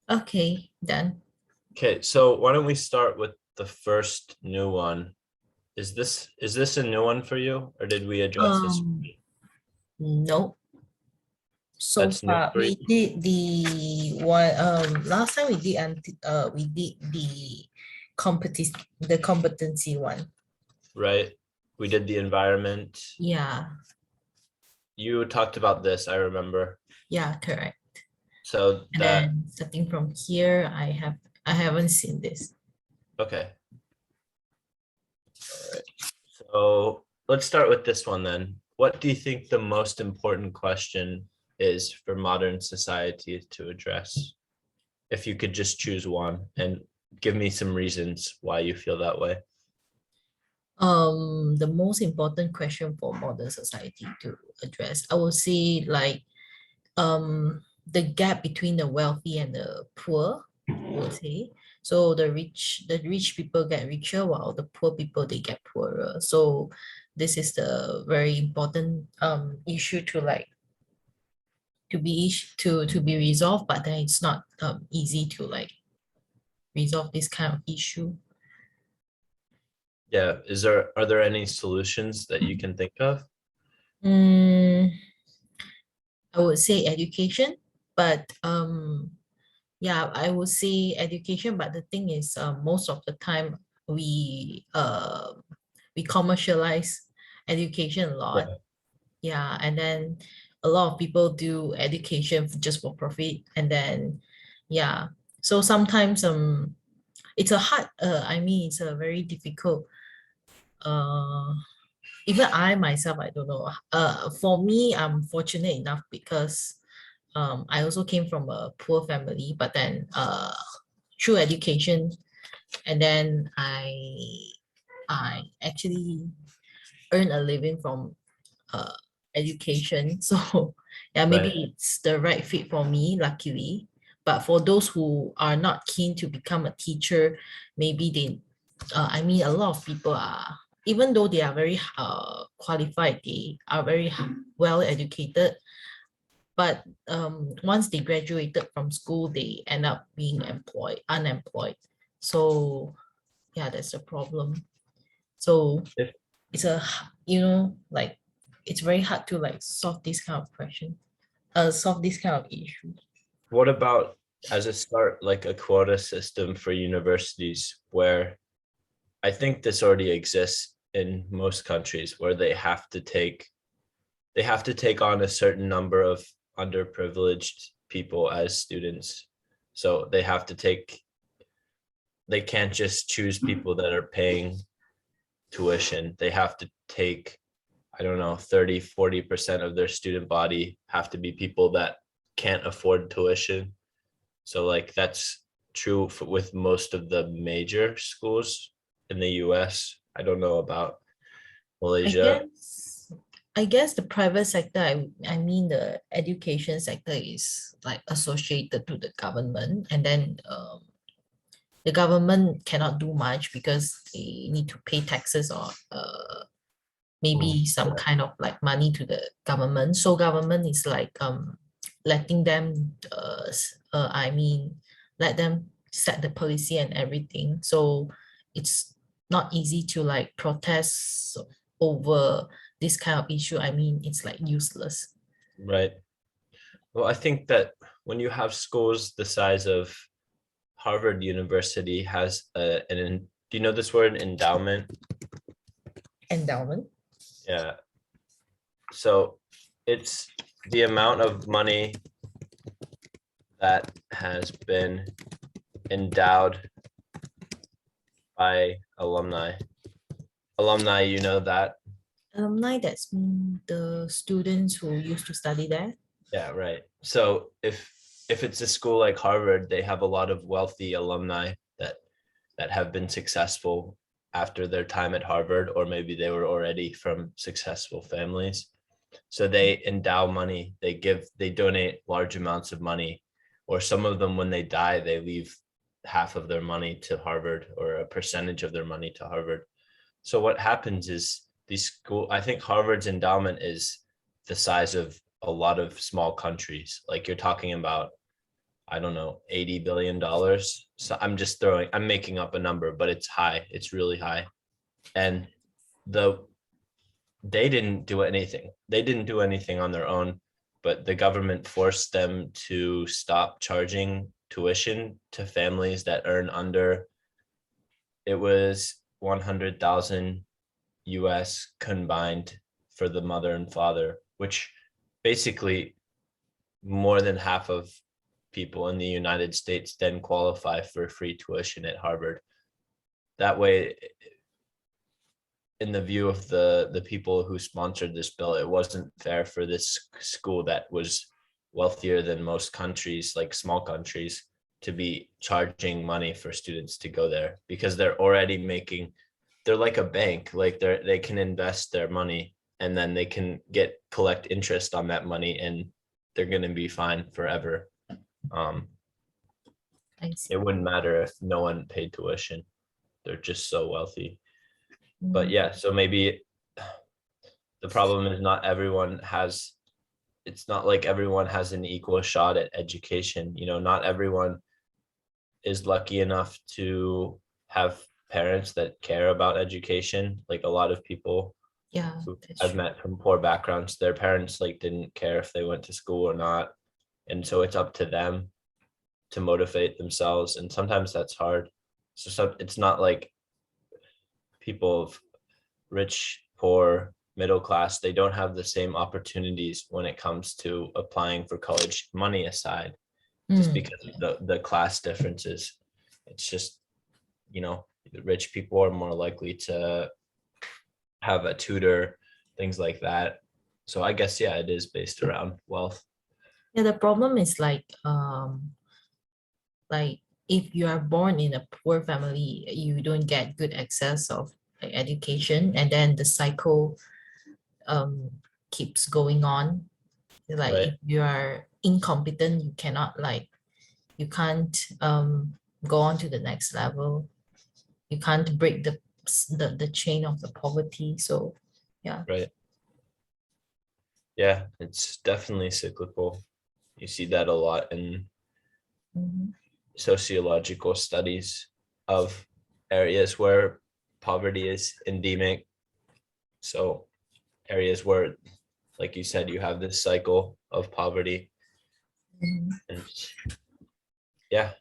Okay, done. Okay, so why don't we start with the first new one? Is this a new one for you, or did we address this? Um, no. So That's new far, for you, we did the one. Last time we did the competency one. right? We did the environment. Yeah, You talked about this, I remember. yeah, correct. So And that, then starting from here, I haven't seen this. okay. All right. So let's start with this one then. What do you think the most important question is for modern society to address? If you could just choose one and give me some reasons why you feel that way. The most important question for modern society to address, I would say the gap between the wealthy and the poor, I would say. So the rich people get richer while the poor people they get poorer. So this is the very important issue to be resolved, but then it's not easy to resolve this kind of issue. Yeah, are there any solutions that you can think of? Mm, I would say education, but yeah, I would say education, but the thing is, most of the time we uh we commercialize education a lot. Yeah, Yeah, and then a lot of people do education just for profit, and then yeah, so sometimes it's a hard I mean it's a very difficult uh even I myself I don't know. For me, I'm fortunate enough because I also came from a poor family, but then through education, and then I actually earn a living from uh education. So yeah, maybe right. it's the right fit for me, luckily. But for those who are not keen to become a teacher, maybe I mean, a lot of people are, even though they are very qualified, they are very well educated, but once they graduated from school, they end up being unemployed. So yeah, that's the problem. So If it's like it's very hard to solve this kind of question, solve this kind of issue. what about as a start, like a quota system for universities where I think this already exists in most countries where they have to take on a certain number of underprivileged people as students. So they can't just choose people that are paying tuition. They have to take, I don't know, 30-40% of their student body have to be people that can't afford tuition. So like that's true with most of the major schools in the US. I don't know about I Malaysia. guess I guess the private sector, I mean the education sector is like associated to the government, and then the government cannot do much because they need to pay taxes or Mm, maybe some kind of like money to the government. So government is like letting them I mean let them set the policy and everything. So it's not easy to like protest over this kind of issue. I mean it's like useless. right. Well, I think that when you have schools the size of Harvard University has do you know this word, endowment? Endowment. Yeah. So it's the amount of money that has been endowed by alumni. Alumni, you know that? Alumni, that's the students who used to study there. Yeah, right. So if it's a school like Harvard, they have a lot of wealthy alumni that have been successful after their time at Harvard, or maybe they were already from successful families. So they endow money, they donate large amounts of money, or some of them, when they die, they leave half of their money to Harvard or a percentage of their money to Harvard. So what happens is I think Harvard's endowment is the size of a lot of small countries. Like you're talking about I don't know, $80 billion. So I'm making up a number, but it's high. It's really high. And they didn't do anything. They didn't do anything on their own, but the government forced them to stop charging tuition to families that earn under, it was 100,000 US combined for the mother and father, which basically more than half of people in the United States then qualify for free tuition at Harvard. That way, in the view of the people who sponsored this bill, it wasn't fair for this school that was wealthier than most countries, like small countries, to be charging money for students to go there, because they're already making, they're like a bank, like they can invest their money and then they can collect interest on that money, and they're going to be fine forever. I see. It wouldn't matter if no one paid tuition. They're just so wealthy. But Mm, yeah, so maybe the problem is it's not like everyone has an equal shot at education. Not everyone is lucky enough to have parents that care about education. Like a lot of people yeah, who that's I've true. met from poor backgrounds, their parents like didn't care if they went to school or not. And so it's up to them to motivate themselves. And sometimes that's hard. So it's not like people of rich, poor, middle class, they don't have the same opportunities when it comes to applying for college, money aside, just Mm, because of the class differences. It's just, rich people are more likely to have a tutor, things like that. So I guess, yeah, it is based around wealth. yeah, the problem is like if you are born in a poor family, you don't get good access of like, education, and then the cycle um keeps going on. Like Right. if you are incompetent, you can't go on to the next level. You can't break the chain of the poverty. So yeah. Right. Yeah, it's definitely cyclical. You see that a lot in Mhm. sociological studies of areas where poverty is endemic. So areas where, like you said, you have this cycle of poverty. Mhm. And yeah,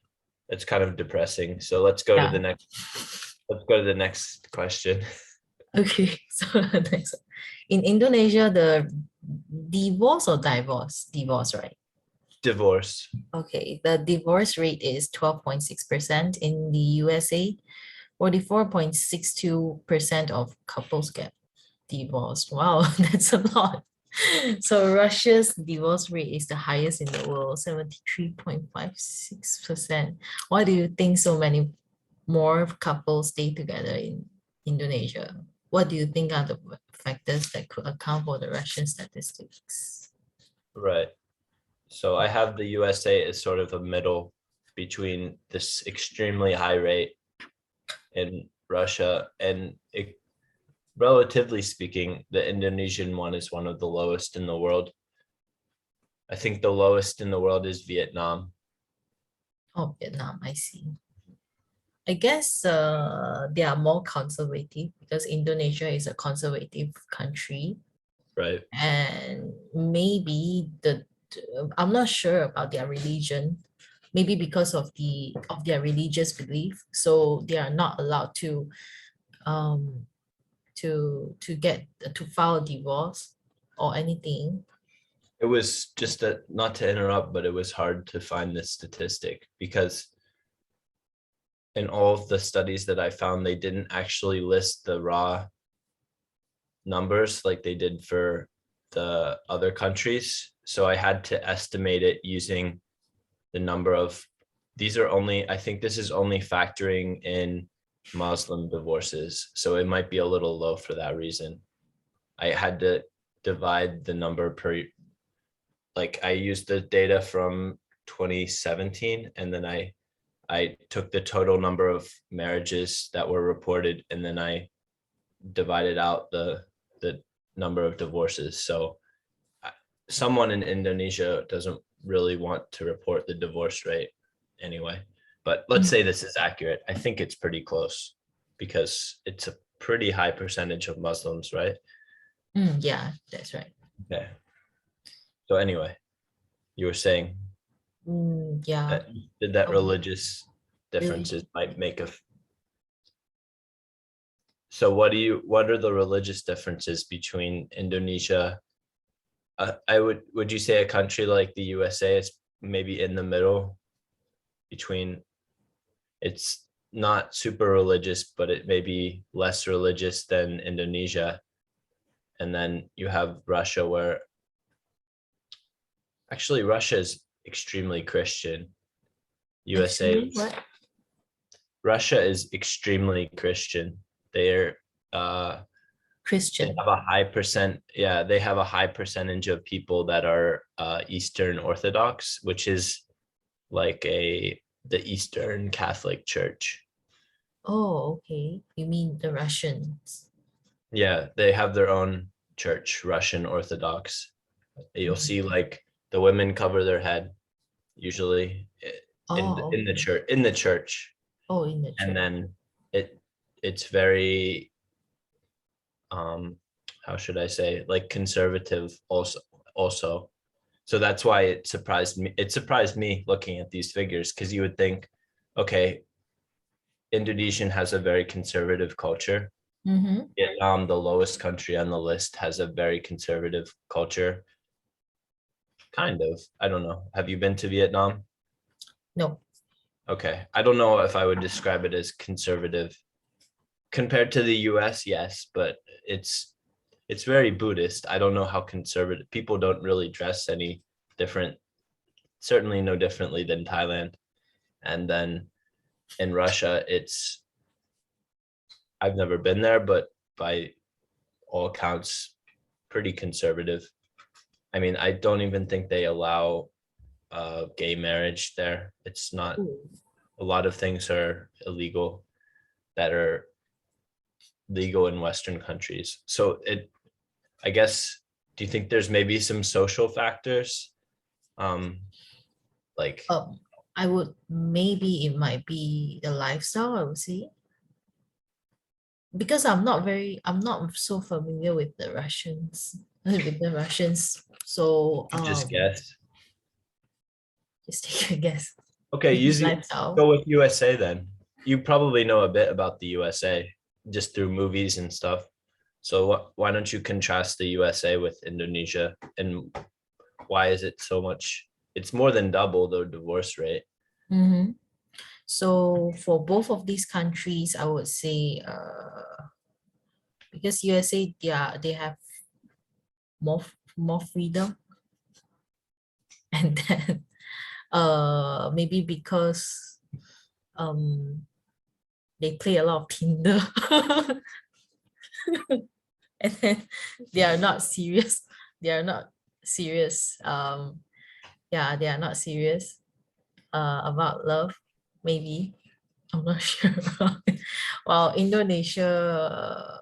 it's kind of depressing. So let's go to the next question. Okay, so next, in Indonesia, the divorce or divorce? Divorce, right? Divorce. Okay, the divorce rate is 12.6%. In the USA. 44.62% of couples get divorced. Wow, that's a lot. So Russia's divorce rate is the highest in the world, 73.56%. Why do you think so many more couples stay together in Indonesia? What do you think are the factors that could account for the Russian statistics? Right. So I have the USA as sort of a middle between this extremely high rate in Russia and relatively speaking, the Indonesian one is one of the lowest in the world. I think the lowest in the world is Vietnam. Oh, Vietnam, I see. I guess they are more conservative because Indonesia is a conservative country, Right. and maybe I'm not sure about their religion. Maybe because of their religious belief, so they are not allowed um to file a divorce or anything. It was just that, not to interrupt, but it was hard to find this statistic because in all of the studies that I found, they didn't actually list the raw numbers like they did for the other countries. So I had to estimate it using the number of, I think this is only factoring in Muslim divorces. So it might be a little low for that reason. I had to divide the number per, like I used the data from 2017 and then I took the total number of marriages that were reported and then I divided out the number of divorces. So someone in Indonesia doesn't really want to report the divorce rate anyway. But let's say this is accurate. I think it's pretty close because it's a pretty high percentage of Muslims, right? Yeah, that's right. Okay. So anyway, you were saying Yeah, that um, religious differences religion. might make a. So what are the religious differences between Indonesia? Would you say a country like the USA is maybe in the middle between, it's not super religious, but it may be less religious than Indonesia. And then you have Russia, where actually Russia is extremely Christian. USA, Actually, what? Russia is extremely Christian. They're they Christian. have a high percent, yeah, they have a high percentage of people that are Eastern Orthodox, which is like the Eastern Catholic Church. Oh, okay. You mean the Russians? Yeah, they have their own church, Russian Orthodox. You'll see Mhm. like the women cover their head usually Oh, in the okay. church, Oh, in the and church. then it's very um how should I say, like conservative also. So that's why it surprised me looking at these figures, because you would think, okay, Indonesian has a very conservative culture. Mm-hmm. Vietnam, the lowest country on the list, has a very conservative culture. Kind of. I don't know. Have you been to Vietnam? No. Okay. I don't know if I would describe it as conservative. Compared to the US, yes, but it's very Buddhist. I don't know how conservative, people don't really dress any different, certainly no differently than Thailand. And then in Russia, I've never been there, but by all accounts, pretty conservative. I mean, I don't even think they allow gay marriage there. It's not, Ooh. a lot of things are illegal that are legal in Western countries. So I guess, do you think there's maybe some social factors? Um, like, Um, I would maybe it might be the lifestyle, I would say. Because I'm not so familiar with the Russians, with the Russians. So just guess. just take a guess. Okay, Maybe usually lifestyle. go with USA then. You probably know a bit about the USA just through movies and stuff. So why don't you contrast the USA with Indonesia, and why is it so much? It's more than double the divorce rate. Mm-hmm. So for both of these countries, I would say because USA they have more freedom, and then maybe because um they play a lot of Tinder, and then they are not serious. They are not serious. Yeah, they are not serious about love. Maybe I'm not sure. While Indonesia,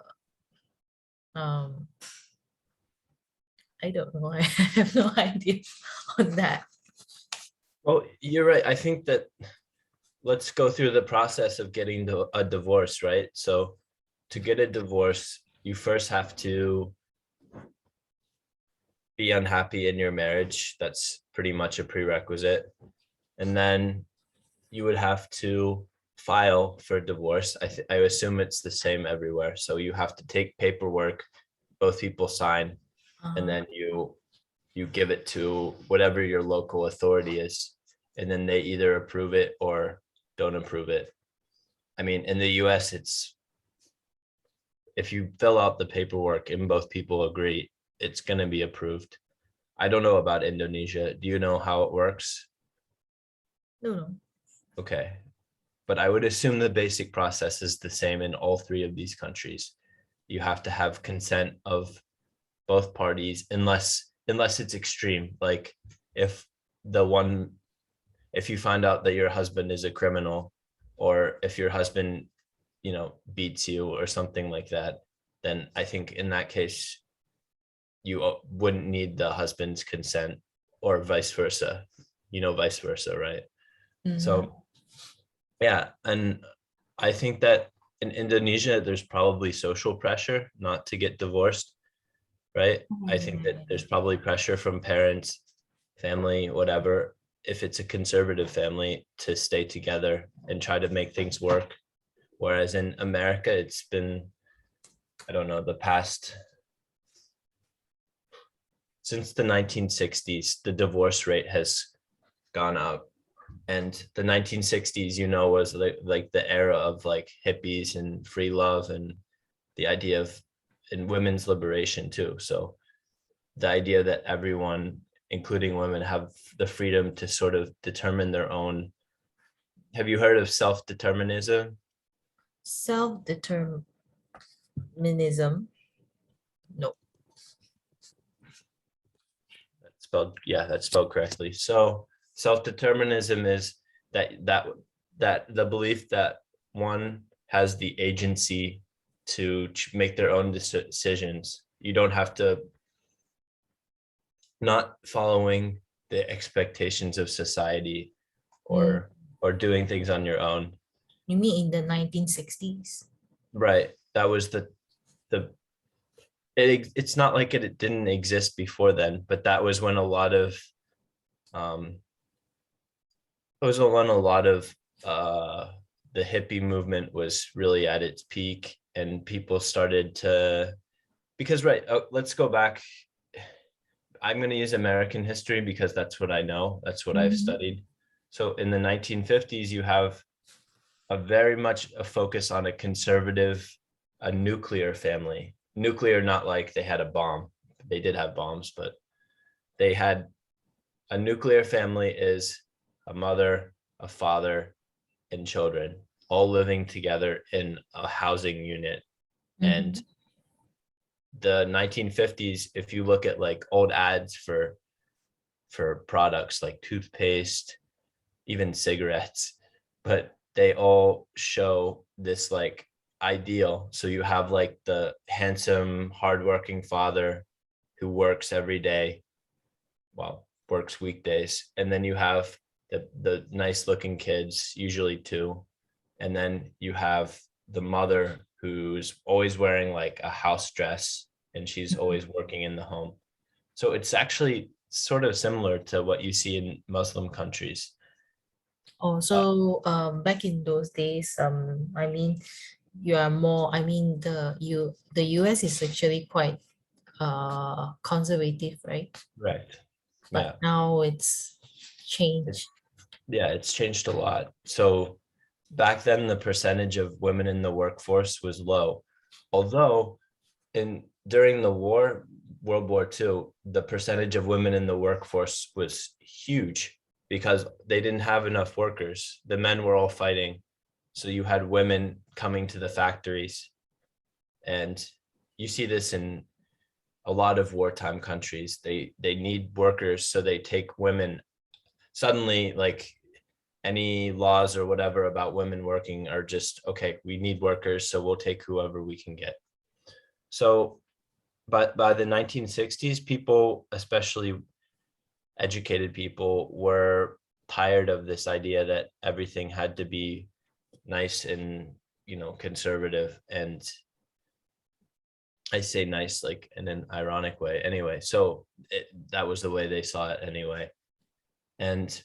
um, I don't know. I have no idea on that. Well, you're right. I think that, let's go through the process of getting a divorce, right? So to get a divorce, you first have to be unhappy in your marriage. That's pretty much a prerequisite. And then you would have to file for divorce. I assume it's the same everywhere. So you have to take paperwork, both people sign, and Uh, then you give it to whatever your local authority is, and then they either approve it or don't approve it. I mean, in the US, it's, if you fill out the paperwork and both people agree, it's going to be approved. I don't know about Indonesia. Do you know how it works? no, no. Okay. But I would assume the basic process is the same in all three of these countries. You have to have consent of both parties, unless it's extreme. Like if the one, if you find out that your husband is a criminal, or if your husband, beats you or something like that, then I think in that case you wouldn't need the husband's consent, or vice versa. vice versa, right? Mhm. So yeah, and I think that in Indonesia, there's probably social pressure not to get divorced, right? I think that there's probably pressure from parents, family, whatever, if it's a conservative family, to stay together and try to make things work. Whereas in America, it's been, I don't know, the past, since the 1960s, the divorce rate has gone up. And the 1960s, was like the era of like hippies and free love and the idea of and women's liberation too. So the idea that everyone, including women, have the freedom to sort of determine their own. Have you heard of self-determinism? Self-determinism? No. That's spelled correctly. So self-determinism is that the belief that one has the agency to make their own decisions. You don't have to, not following the expectations of society Mm. or doing things on your own. You mean in the 1960s? Right. That was the it's not like it didn't exist before then, but that was when a lot of um it was when a lot of the hippie movement was really at its peak, and people started to, because right, let's go back. I'm going to use American history because that's what I know, that's what I've Mhm. studied. So in the 1950s, you have a very much a focus on a conservative, a nuclear family. Nuclear, not like they had a bomb. They did have bombs, but they had a nuclear family is a mother, a father, and children all living together in a housing unit. And Mhm. the 1950s, if you look at like old ads for products like toothpaste, even cigarettes, but they all show this like ideal. So you have like the handsome, hardworking father who works every day, well, works weekdays, and then you have the nice looking kids, usually two, and then you have the mother who's always wearing like a house dress and she's always working in the home. So it's actually sort of similar to what you see in Muslim countries. Oh, Uh, so back in those days, I mean, you are more, I mean, the US is actually quite conservative, right? right. But Yeah. now it's It, changed. yeah, it's changed a lot. So back then, the percentage of women in the workforce was low. Although during the war, World War II, the percentage of women in the workforce was huge because they didn't have enough workers. The men were all fighting. So you had women coming to the factories. And you see this in a lot of wartime countries. They need workers, so they take women. Suddenly, like any laws or whatever about women working are just, okay, we need workers, so we'll take whoever we can get. So but by the 1960s, people, especially educated people, were tired of this idea that everything had to be nice and conservative. And I say nice like in an ironic way anyway. So that was the way they saw it anyway. And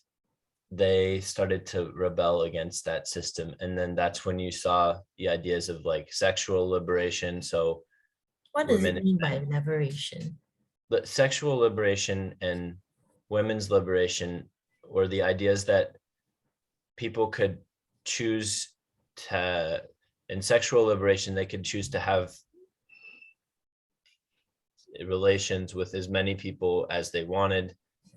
they started to rebel against that system. And then that's when you saw the ideas of like sexual liberation. So What does it women, mean by liberation? sexual liberation and women's liberation were the ideas that people could choose to, in sexual liberation, they could choose to have relations with as many people as they wanted,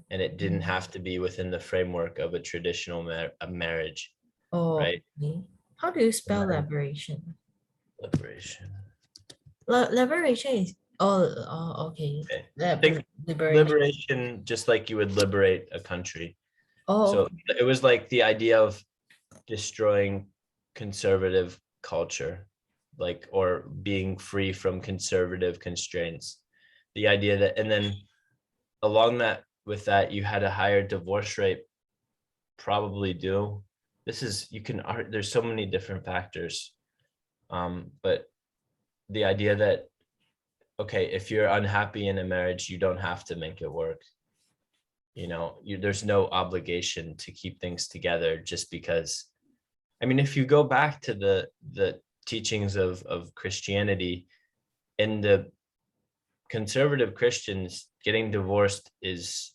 and it didn't Mm. have to be within the framework of a traditional marriage, Oh, right? okay. How do you And spell then liberation? liberation. Liberation is okay. Okay. Think Liberation. liberation just like you would liberate a country. Oh, So okay. it was like the idea of destroying conservative culture, like, or being free from conservative constraints. The idea that, and then along that, with that, you had a higher divorce rate probably do. This is, you can, there's so many different factors. But the idea that, okay, if you're unhappy in a marriage, you don't have to make it work. There's no obligation to keep things together just because. I mean, if you go back to the teachings of Christianity, in the conservative Christians, getting divorced is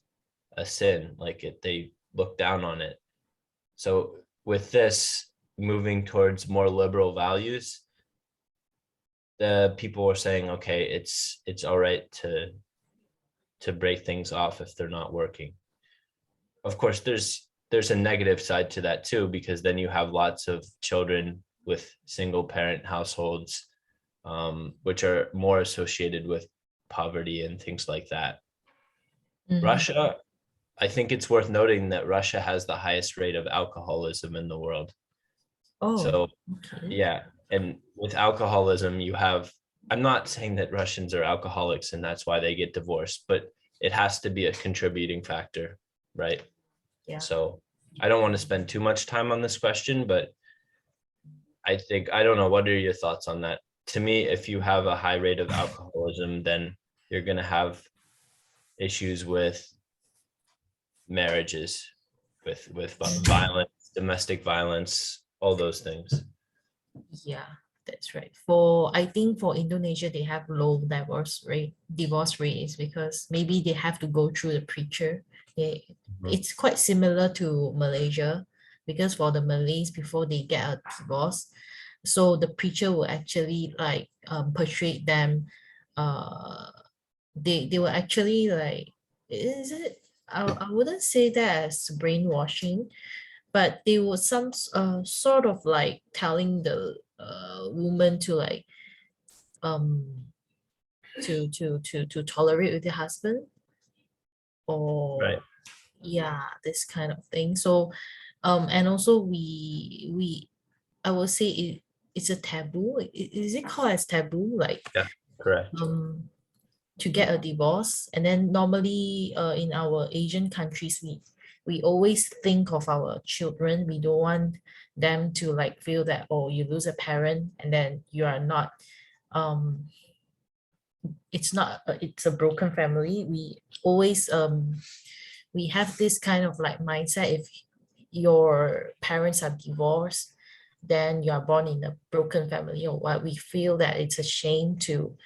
a sin. Like they look down on it. So with this moving towards more liberal values, the people are saying, okay, it's all right to break things off if they're not working. Of course, there's a negative side to that too, because then you have lots of children with single parent households, which are more associated with poverty and things like that. Russia, I think it's worth noting that Russia has the highest rate of alcoholism in the world. Oh, so okay. yeah, and with alcoholism, I'm not saying that Russians are alcoholics and that's why they get divorced, but it has to be a contributing factor, right? Yeah. So I don't want to spend too much time on this question, but I don't know, what are your thoughts on that? To me, if you have a high rate of alcoholism, then you're going to have issues with marriages, with violence, domestic violence, all those things. Yeah, that's right. I think for Indonesia, they have low divorce rates because maybe they have to go through the preacher. It's quite similar to Malaysia, because for the Malays, before they get a divorce, so the preacher will actually like persuade them. They will actually like, is it? I wouldn't say that as brainwashing, but they were some sort of like telling the woman to like to tolerate with the husband, or Right. yeah, this kind of thing. So and also we I would say it's a taboo. Is it called as taboo, like Yeah, correct. to get a divorce? And then normally in our Asian countries, we always think of our children. We don't want them to like feel that, oh, you lose a parent and then you are not it's not it's a broken family. We always we have this kind of like mindset, if your parents are divorced, then you are born in a broken family or what. We feel that it's a shame to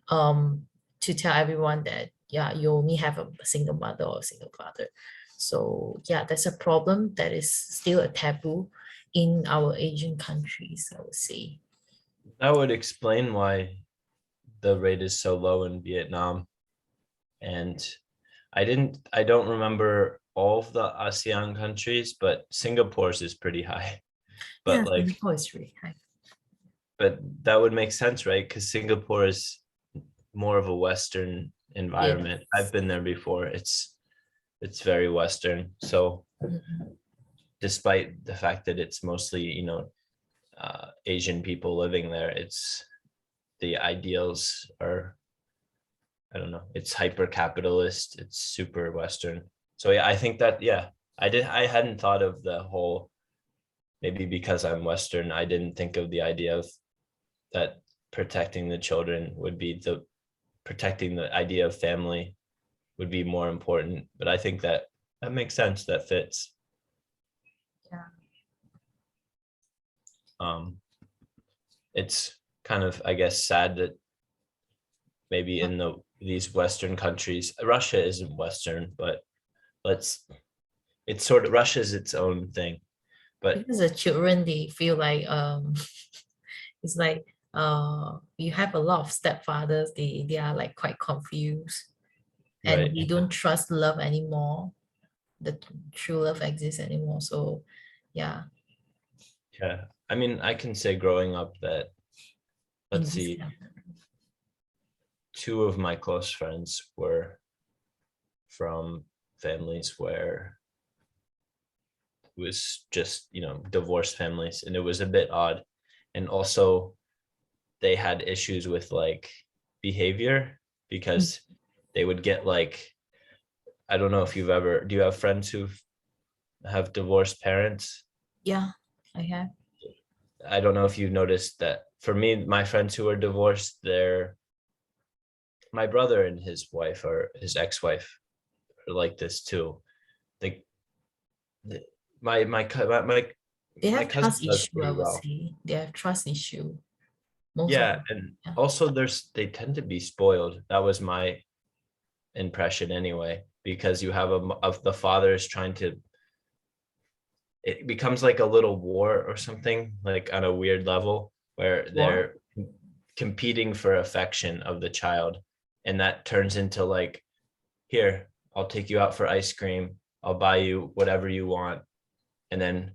tell everyone that, yeah, you only have a single mother or a single father. So yeah, that's a problem that is still a taboo in our Asian countries, I would say. That would explain why the rate is so low in Vietnam. And I don't remember all of the ASEAN countries, but Singapore's is pretty high. But Yeah, like, Singapore is really high. but that would make sense, right? Because Singapore is more of a Western environment. Yes. I've been there before. It's very Western. So Mhm. despite the fact that it's mostly, Asian people living there, the ideals are, I don't know, it's hyper capitalist, it's super Western. So yeah, I think that, yeah, I hadn't thought of the whole, maybe because I'm Western, I didn't think of the idea of that protecting the children would be protecting the idea of family would be more important. But I think that makes sense, that fits. Yeah. It's kind of, I guess, sad that maybe in these Western countries, Russia isn't Western, but it's sort of, Russia's its own thing. But Because the children, they feel like it's like you have a lot of stepfathers, they are like quite confused, and right, we don't trust love anymore, the true love exists anymore. So yeah, yeah. I mean, I can say growing up that, in let's this see, kind two of my close friends were from families where it was just, divorced families, and it was a bit odd. And also they had issues with like behavior, of, because they would get like, I don't know if do you have friends who've have divorced parents. Yeah, I have. I don't know if you've noticed that for me, my friends who are divorced, they're my brother and his wife or his ex-wife are like this too. They, the- They my have cousin trust does issue, I pretty would well. say. They have trust issue. Most of Yeah, them. and Yeah. also they tend to be spoiled. That was my impression anyway, because you have of the fathers trying to, it becomes like a little war or something, like on a weird level where Or they're competing for affection of the child, and that turns into like, here, I'll take you out for ice cream, I'll buy you whatever you want, and then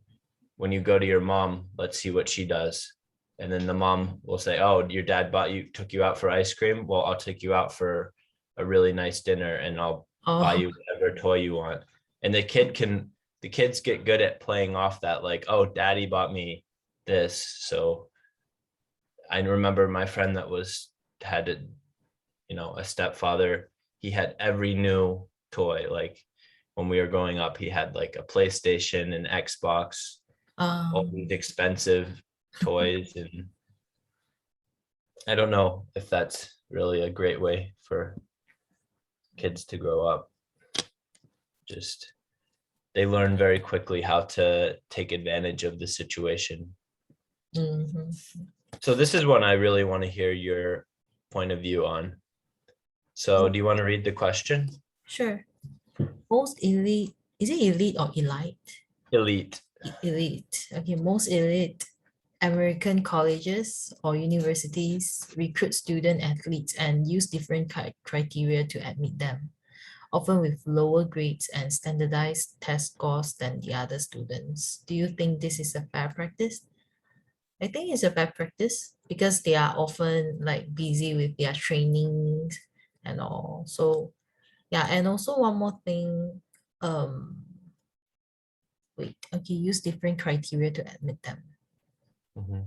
when you go to your mom, let's see what she does. And then the mom will say, oh, your dad took you out for ice cream, well, I'll take you out for a really nice dinner and I'll buy oh you whatever toy you want. And the kids get good at playing off that, like, oh, daddy bought me this. So I remember my friend that had a, a stepfather. He had every new toy. Like when we were growing up, he had like a PlayStation, an Xbox, all um these expensive toys. And I don't know if that's really a great way for kids to grow up. Just they learn very quickly how to take advantage of the situation. mhm. So this is one I really want to hear your point of view on. So do you want to read the question? Sure. Most elite, is it elite or elite? Elite. Elite. Okay, most elite American colleges or universities recruit student athletes and use different criteria to admit them, often with lower grades and standardized test scores than the other students. Do you think this is a fair practice? I think it's a fair practice because they are often like busy with their trainings and all. So yeah, and also one more thing, um, wait, okay, use different criteria to admit them. Mhm.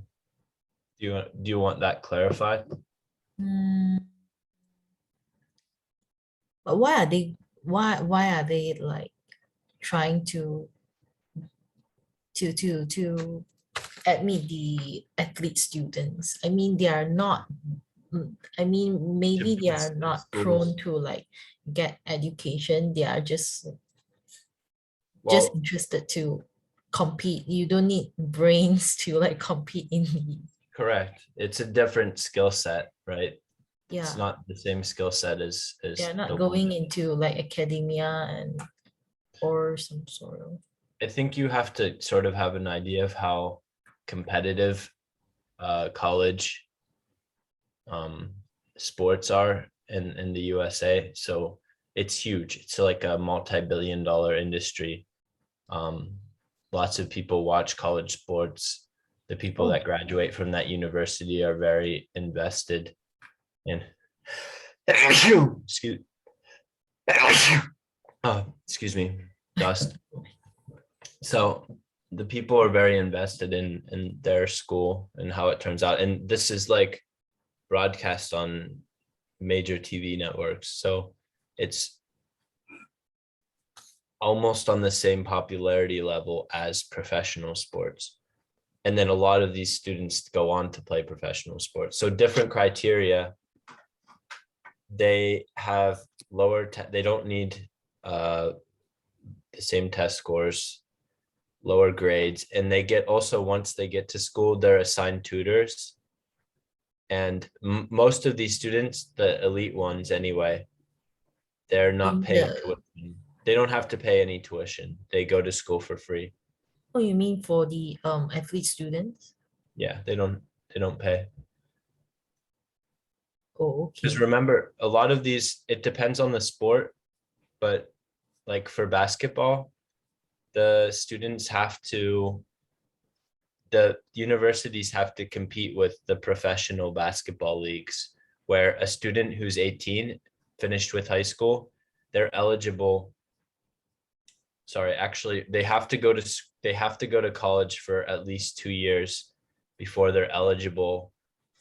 Do you want that clarified? Hmm, but why are they like trying to admit the athlete students? I mean, they are not, I mean, maybe they are Different not prone schools. to like get education. They are just Well, interested to compete. You don't need brains to like compete in the, correct. It's a different skill set, right? It's yeah, not the same skill set as they're the not one. going into like academia and or some sort of. I think you have to sort of have an idea of how competitive college um, sports are in the USA. So it's huge. It's like a multi-billion-dollar industry. Um, Lots of people watch college sports. The people Oh, that graduate from that university are very invested in. Excuse, excuse me, dust. So the people are very invested in their school and how it turns out. And this is like broadcast on major TV networks. So it's almost on the same popularity level as professional sports. And then a lot of these students go on to play professional sports. So different criteria. They have they don't need the same test scores, lower grades, and they get also, once they get to school, they're assigned tutors. And most of these students, the elite ones anyway, they're not in paying the, tuition. They don't have to pay any tuition. They go to school for free. oh, you mean for the athlete students? Yeah, they don't pay. Oh, Because okay. remember, a lot of these, it depends on the sport, but like for basketball, the students have to, the universities have to compete with the professional basketball leagues, where a student who's 18, finished with high school, they're eligible. Sorry, actually, they have to go to college for at least 2 years before they're eligible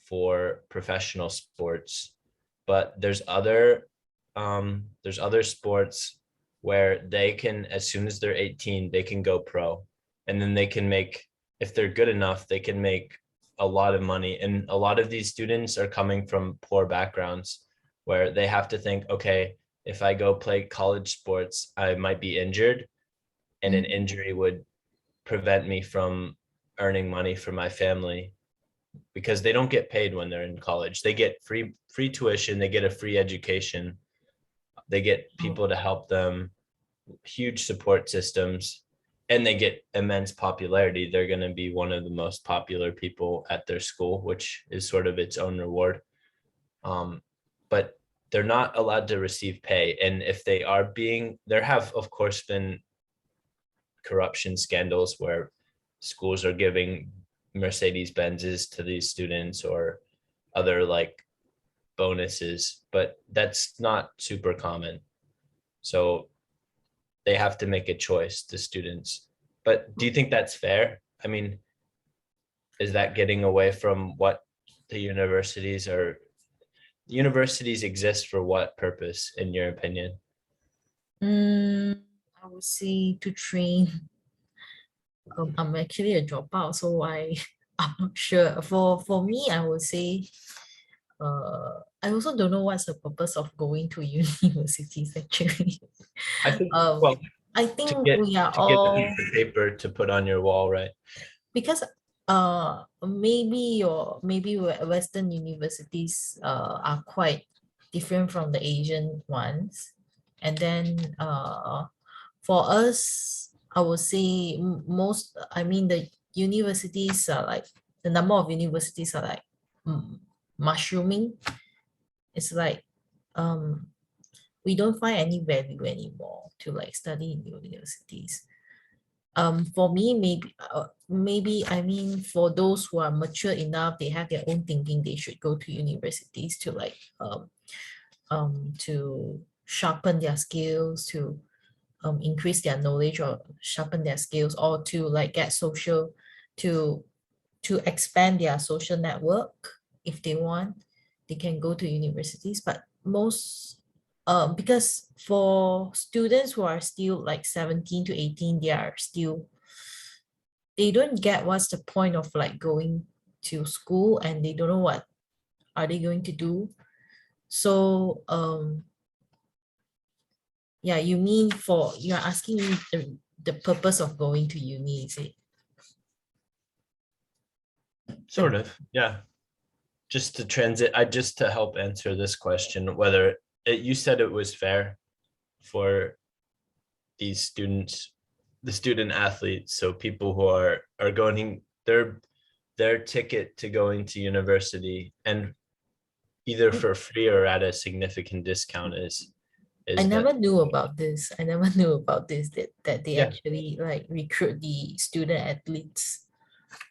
for professional sports. But there's other sports where they can, as soon as they're 18, they can go pro. And then they can make, if they're good enough, they can make a lot of money. And a lot of these students are coming from poor backgrounds where they have to think, okay, if I go play college sports, I might be injured, and an injury would prevent me from earning money for my family, because they don't get paid when they're in college. They get free tuition, they get a free education, they get people to help them, huge support systems, and they get immense popularity. They're going to be one of the most popular people at their school, which is sort of its own reward. But they're not allowed to receive pay. And if they are being, there have, of course, been corruption scandals where schools are giving Mercedes Benzes to these students or other like bonuses, but that's not super common. So they have to make a choice, the students. But do you think that's fair? I mean, is that getting away from what the universities are? Universities exist for what purpose, in your opinion? I would say to train. I'm actually a dropout, so I'm not sure. For me, I would say, I also don't know what's the purpose of going to universities actually. I think, Um, well, I to think get we are to get a all, piece of paper to put on your wall, right? because maybe Western universities are quite different from the Asian ones. And then for us, I would say most, I mean, the universities are like, the number of universities are like mushrooming. It's like um we don't find any value anymore to like study in universities. For me, maybe I mean, for those who are mature enough, they have their own thinking, they should go to universities to like to sharpen their skills, to increase their knowledge or sharpen their skills, or to like get social, to expand their social network. If they want, they can go to universities. But most because for students who are still like 17 to 18, they are still, they don't get what's the point of like going to school, and they don't know what are they going to do. So yeah, you mean, for you're asking me the purpose of going to uni, is it? Sort of, yeah. Just to just to help answer this question, whether you said it was fair for these students, the student athletes, so people who are going their ticket to going to university, and either for free or at a significant discount, I is that, never knew about this. I never knew about this, that they yeah, actually like recruit the student athletes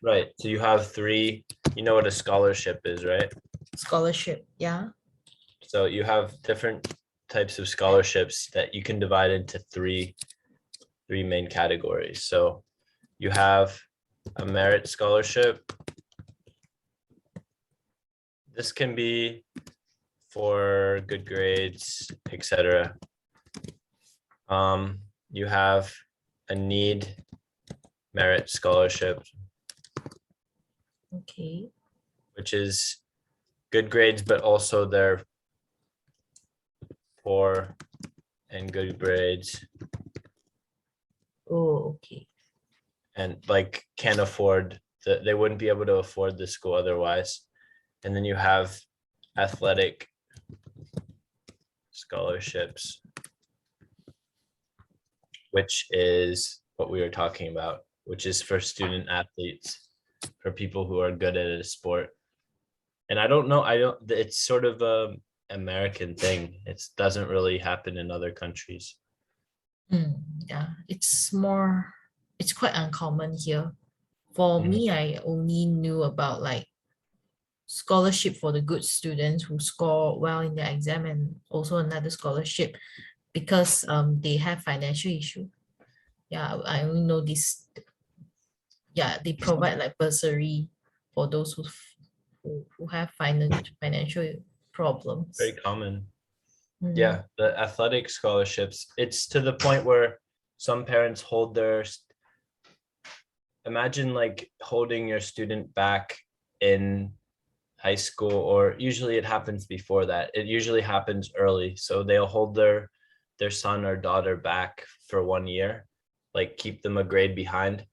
right. So you have three, you know what a scholarship is, right? scholarship. Yeah. So you have different types of scholarships that you can divide into three main categories. So you have a merit scholarship. This can be for good grades, etc. You have a need merit scholarship, Okay. which is good grades, but also they're poor and good grades Oh, okay. and like can't afford they wouldn't be able to afford the school otherwise. And then you have athletic scholarships, which is what we were talking about, which is for student athletes, for people who are good at a sport. And I don't know, it's sort of a American thing. It doesn't really happen in other countries. Yeah, it's quite uncommon here. For Mhm. me, I only knew about like scholarship for the good students who score well in their exam, and also another scholarship because they have financial issue. Yeah, I only know this. Yeah, they provide like bursary for those who have financial Very problems. common. Yeah, the athletic scholarships, it's to the point where some parents hold their, imagine like holding your student back in high school, or usually it happens before that. It usually happens early. So they'll hold their son or daughter back for 1 year, like keep them a grade behind.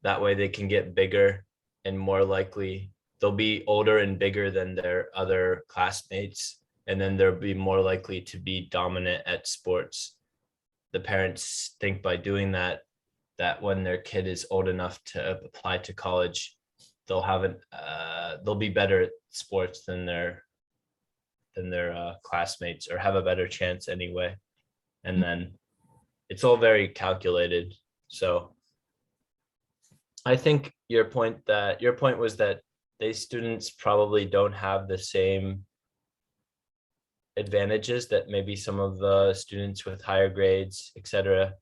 That way they can get bigger and more likely they'll be older and bigger than their other classmates. And then they'll be more likely to be dominant at sports. The parents think by doing that, that when their kid is old enough to apply to college, they'll have they'll be better at sports than their classmates, or have a better chance anyway. And then it's all very calculated. So I think your point was that these students probably don't have the same advantages that maybe some of the students with higher grades, etc.,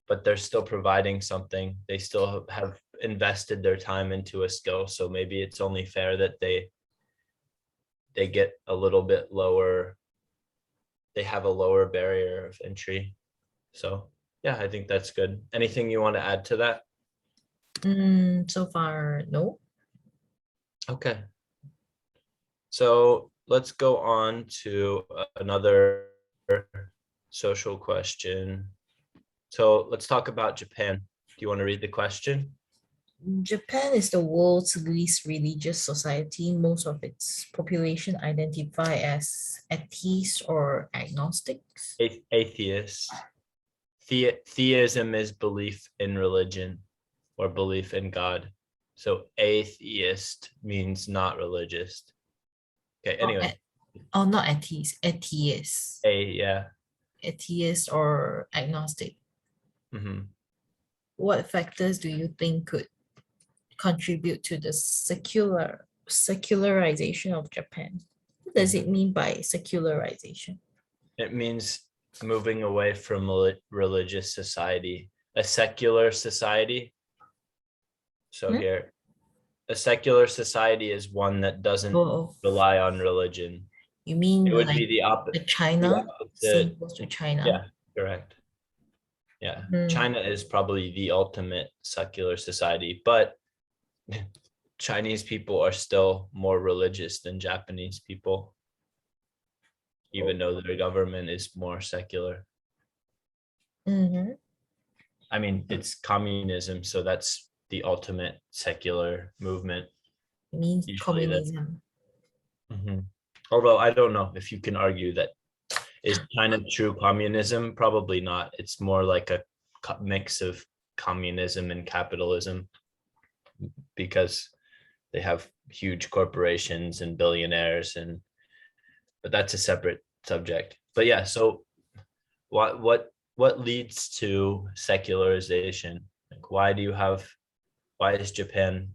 but they're still providing something. They still have invested their time into a skill. So maybe it's only fair that they get a little bit lower. They have a lower barrier of entry. So yeah, I think that's good. Anything you want to add to that? So far, no. Okay. So let's go on to another social question. So let's talk about Japan. Do you want to read the question? Japan is the world's least religious society. Most of its population identify as atheists or agnostics. Atheists. Theism is belief in religion or belief in God. So atheist means not religious. Okay, anyway. Not atheist, atheist. Yeah. Atheist or agnostic. What factors do you think could contribute to the secularization of Japan? What does it mean by secularization? It means moving away from religious society, a secular society. So here, a secular society is one that doesn't rely on religion. You mean it would like be the opposite. China? Same goes to China. Yeah, correct. Yeah, China is probably the ultimate secular society, but Chinese people are still more religious than Japanese people, even though their government is more secular. I mean, it's communism, so that's the ultimate secular movement. It means communism. Although I don't know if you can argue that is China true communism? Probably not. It's more like a mix of communism and capitalism, because they have huge corporations and billionaires, but that's a separate subject. But yeah, so what leads to secularization? Like, why is Japan,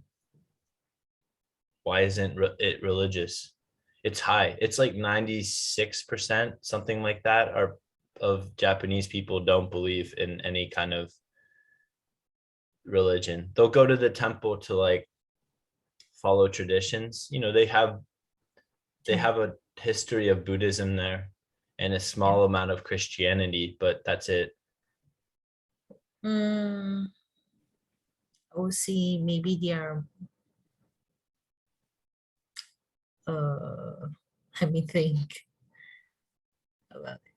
why isn't it religious? It's high. It's like 96%, something like that, of Japanese people don't believe in any kind of religion. They'll go to the temple to like follow traditions. They have a history of Buddhism there and a small amount of Christianity, but that's it. We'll see. Maybe they are let me think about it.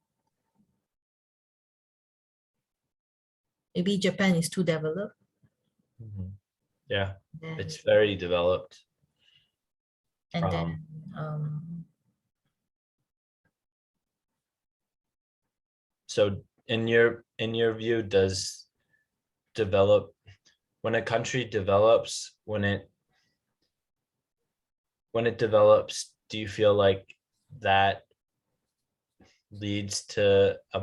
Maybe Japan is too developed. Yeah, it's very developed. And then so in your view, when a country develops, when it develops, do you feel like that leads to a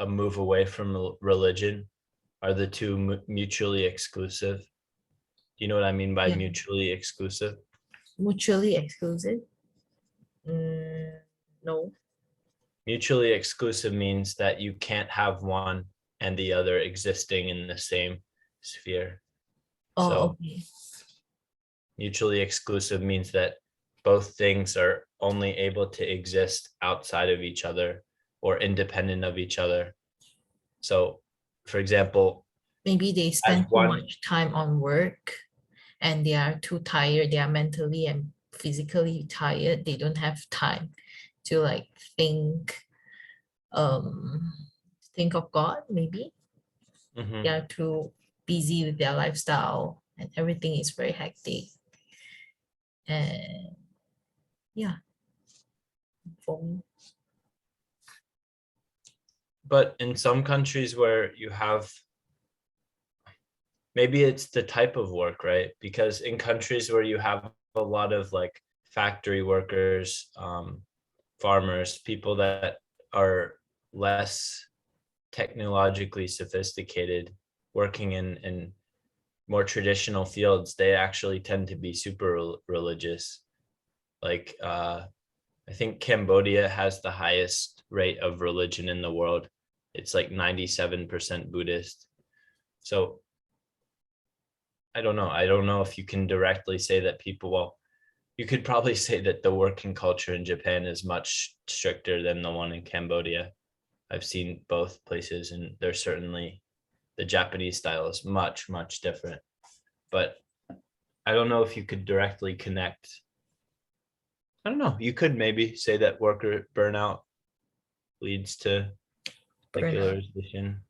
move away from religion? Are the two mutually exclusive? Do you know what I mean by mutually exclusive? Mutually exclusive? No. Mutually exclusive means that you can't have one and the other existing in the same sphere. Okay. Mutually exclusive means that both things are only able to exist outside of each other or independent of each other. So, for example, Maybe they as spend too one, much time on work and they are too tired. They are mentally and physically tired. They don't have time to like um, think of God, maybe. Mhm. They are too busy with their lifestyle and everything is very hectic. And yeah, for me. But in some countries where you have, maybe it's the type of work, right? Because in countries where you have a lot of like factory workers, farmers, people that are less technologically sophisticated, working in more traditional fields, they actually tend to be super religious. Like I think Cambodia has the highest rate of religion in the world. It's like 97% Buddhist. So I don't know. I don't know if you can directly say that people, well, you could probably say that the working culture in Japan is much stricter than the one in Cambodia. I've seen both places, and they're certainly, the Japanese style is much, much different. But I don't know if you could directly connect. I don't know. You could maybe say that worker burnout leads to Burnout. secularization.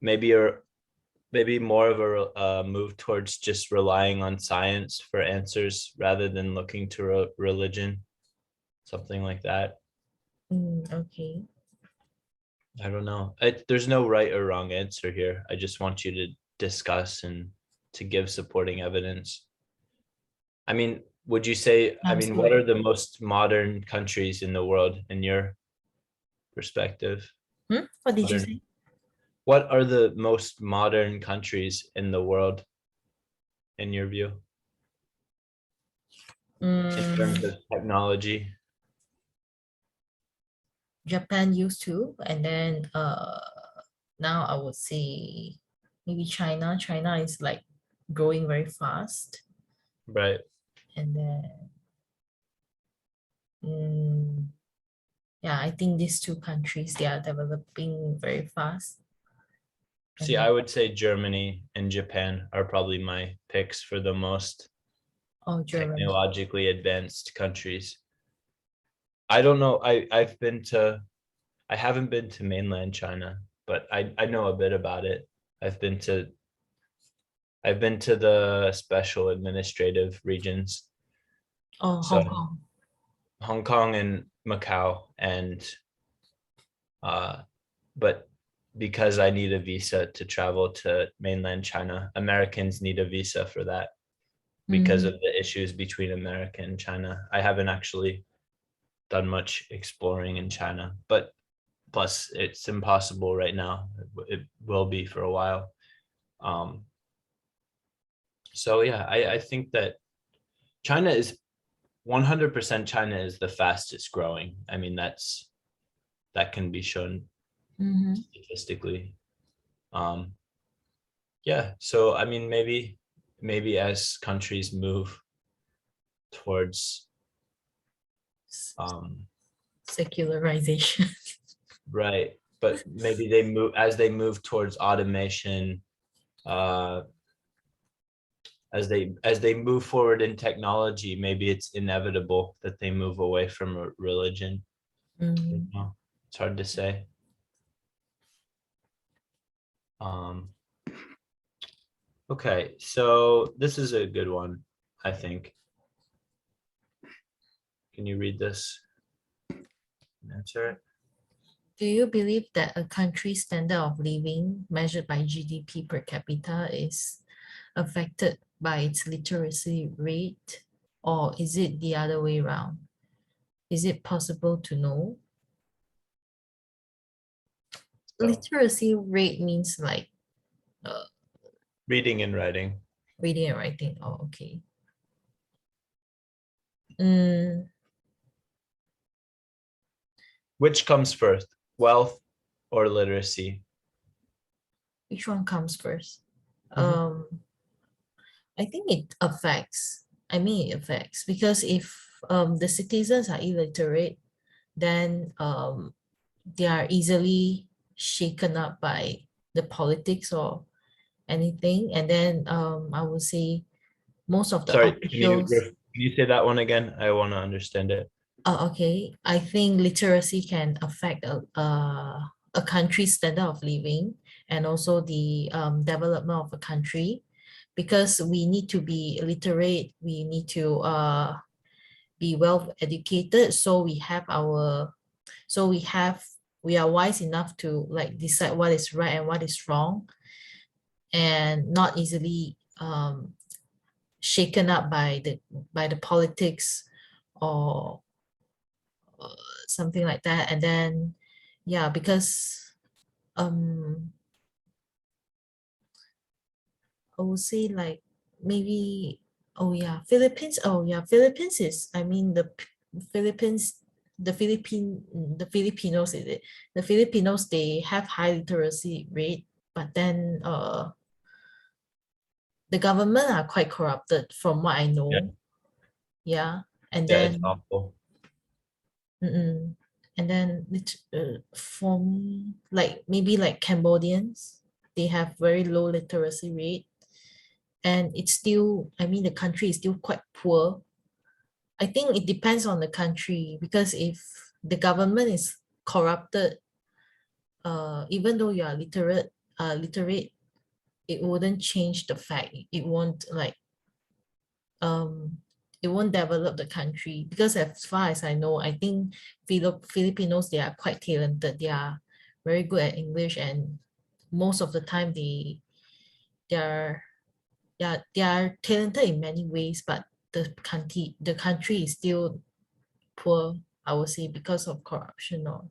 Maybe or maybe more of a move towards just relying on science for answers rather than looking to religion, something like that. Okay. I don't know. There's no right or wrong answer here. I just want you to discuss and to give supporting evidence. I mean, would you say, I Sounds mean, what are good. the most modern countries in the world in your perspective? What did you Modern, say? what are the most modern countries in the world in your view, in terms Mm, of technology? Japan used to, and then now I would say maybe China. China is like growing very fast, Right. and then mm, yeah, I think these two countries they are developing very fast. See, And I would say Germany and Japan are probably my picks for the most oh, Germany. technologically advanced countries. I don't know. I haven't been to mainland China, but I know a bit about it. I've been to I've been to the special administrative regions. Oh, So Hong Kong. Hong Kong and Macau, and but because I need a visa to travel to mainland China, Americans need a visa for that because Mm, of the issues between America and China. I haven't actually done much exploring in China, but plus it's impossible right now. It will be for a while. Um, so yeah, I think that China is 100%, China is the fastest growing. I mean, that can be shown mhm. statistically. Um, yeah, so I mean, maybe as countries move towards S- um, Secularization. right, but maybe they move as they move towards automation, uh, as they move forward in technology, maybe it's inevitable that they move away from religion. You Mm, know, it's hard to say. Um, okay, so this is a good one, I think. Can you read this and answer it? Do you believe that a country's standard of living measured by GDP per capita is affected by its literacy rate, or is it the other way around? Is it possible to know? So, Literacy rate means like uh, reading and writing. reading and writing. Oh, okay. Mm, Which comes first, wealth or literacy? which one comes first? Mhm. Um, I think it affects. I mean, it affects because if the citizens are illiterate, then they are easily shaken up by the politics or anything. And then I would say most of the Sorry, officials, can you say that one again? I want to understand it. okay, I think literacy can affect a country's standard of living and also the development of a country because we need to be literate, we need to be well educated, so we are wise enough to like decide what is right and what is wrong and not easily shaken up by the politics or something like that. And then yeah, because um I would say like maybe Philippines is, I mean, Philippines the Filipinos is it the Filipinos, they have high literacy rate, but then the government are quite corrupted from what I Yeah, know. Yeah. And yeah, it's then awful. and then from like maybe like Cambodians, they have very low literacy rate, and it's still, I mean, the country is still quite poor. I think it depends on the country because if the government is corrupted, even though you are literate, it wouldn't change the fact. It won't like um it won't develop the country because as far as I know, I think Filipinos, they are quite talented. They are very good at English, and most of the time they are yeah, they are talented in many ways, but the country is still poor, I would say, because of corruption or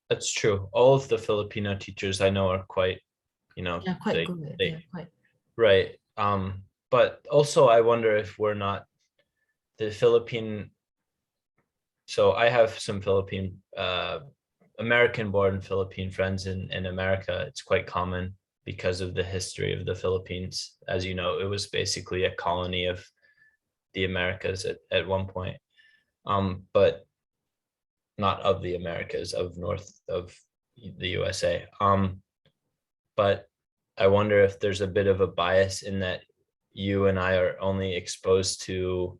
That's true. All of the Filipino teachers I know are quite, they are quite they good. They they are quite right. But also I wonder if we're not the Philippine. So I have some Philippine American born Philippine friends in America. It's quite common because of the history of the Philippines. As you know, it was basically a colony of the Americas at one point. But not of the Americas, of north of the USA. But I wonder if there's a bit of a bias in that you and I are only exposed to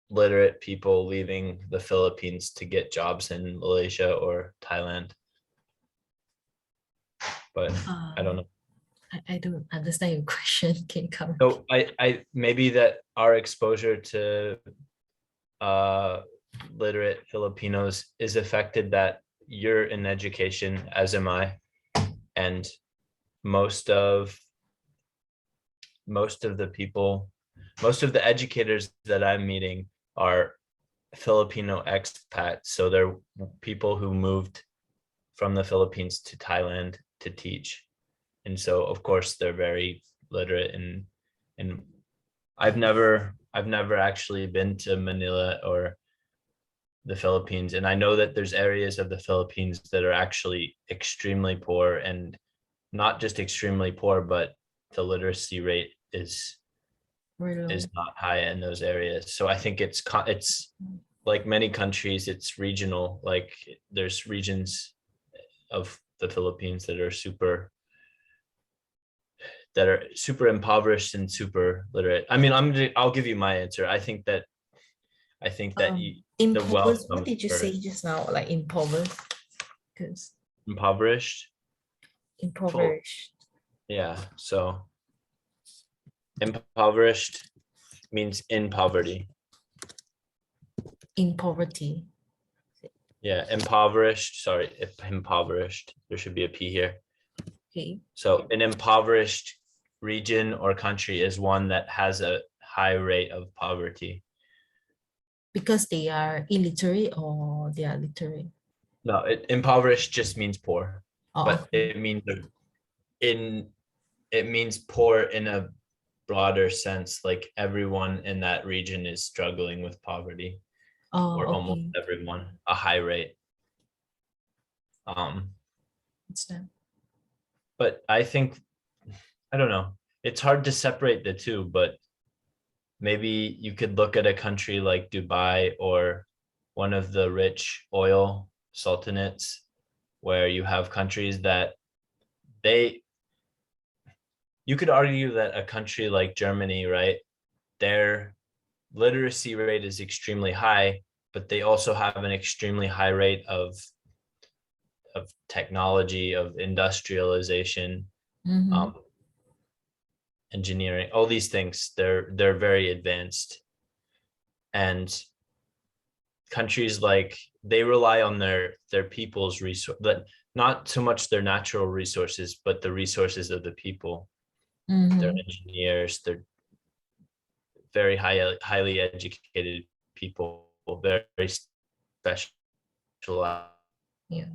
literate people leaving the Philippines to get jobs in Malaysia or Thailand. But I don't um know. I don't understand your question. Can you come again? So I maybe that our exposure to uh literate Filipinos is affected that you're in education, as am I, and most of most of the people, most of the educators that I'm meeting are Filipino expats. So they're people who moved from the Philippines to Thailand to teach. And so of course they're very literate and I've never actually been to Manila or the Philippines. And I know that there's areas of the Philippines that are actually extremely poor, and not just extremely poor, but the literacy rate Very is low. not high in those areas. So I think it's like many countries, it's regional. Like there's regions of the Philippines that are super impoverished and super literate. I mean, I'll give you my answer. I think that the wealth Impoverished, what comes did you say first. just now? Like impoverished? Because Impoverished, full, impoverished yeah. So impoverished means in poverty. in poverty. Yeah, impoverished. Sorry, impoverished. There should be a P here. Okay. So an impoverished region or country is one that has a high rate of poverty. Because they are illiterate or they are literate. No, impoverished just means poor, Oh, but okay. in it means poor in a broader sense. Like everyone in that region is struggling with poverty, Oh, or almost okay. everyone, a high rate. Um, Understand. but I think I don't know. It's hard to separate the two, but maybe you could look at a country like Dubai or one of the rich oil sultanates, where you have countries that they, you could argue that a country like Germany, right, their literacy rate is extremely high, but they also have an extremely high rate of technology, of industrialization, Mm-hmm. um, engineering, all these things. They're very advanced, and countries like, they rely on their people's resource, but not so much their natural resources, but the resources of the people. They're Mm-hmm. engineers. They're very highly educated people, very specialized. Yeah.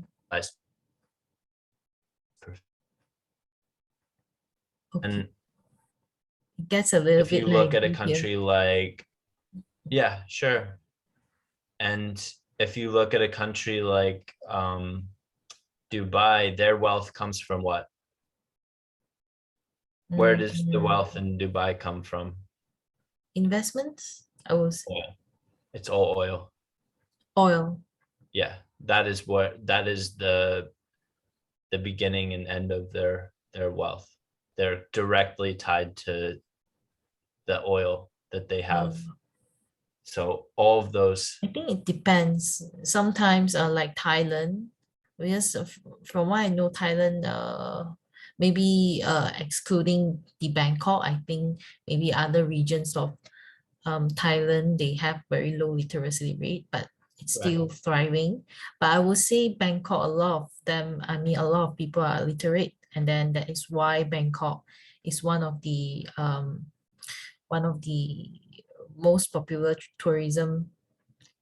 Okay. And It gets a little if bit you look at a laggy here. country like, yeah, sure. And if you look at a country like Dubai, their wealth comes from what? Where does the Mm, wealth in Dubai come from? investments, I was Oil. It's all oil. oil. Yeah, that is the beginning and end of their wealth. They're directly tied to the oil that they have. Um, So all of those, I think it depends. Sometimes, like Thailand, because from what I know, Thailand, maybe excluding the Bangkok, I think maybe other regions of Thailand, they have very low literacy rate, but it's right, still thriving. But I would say Bangkok, a lot of them, I mean, a lot of people are literate, and then that is why Bangkok is one of the most popular tourism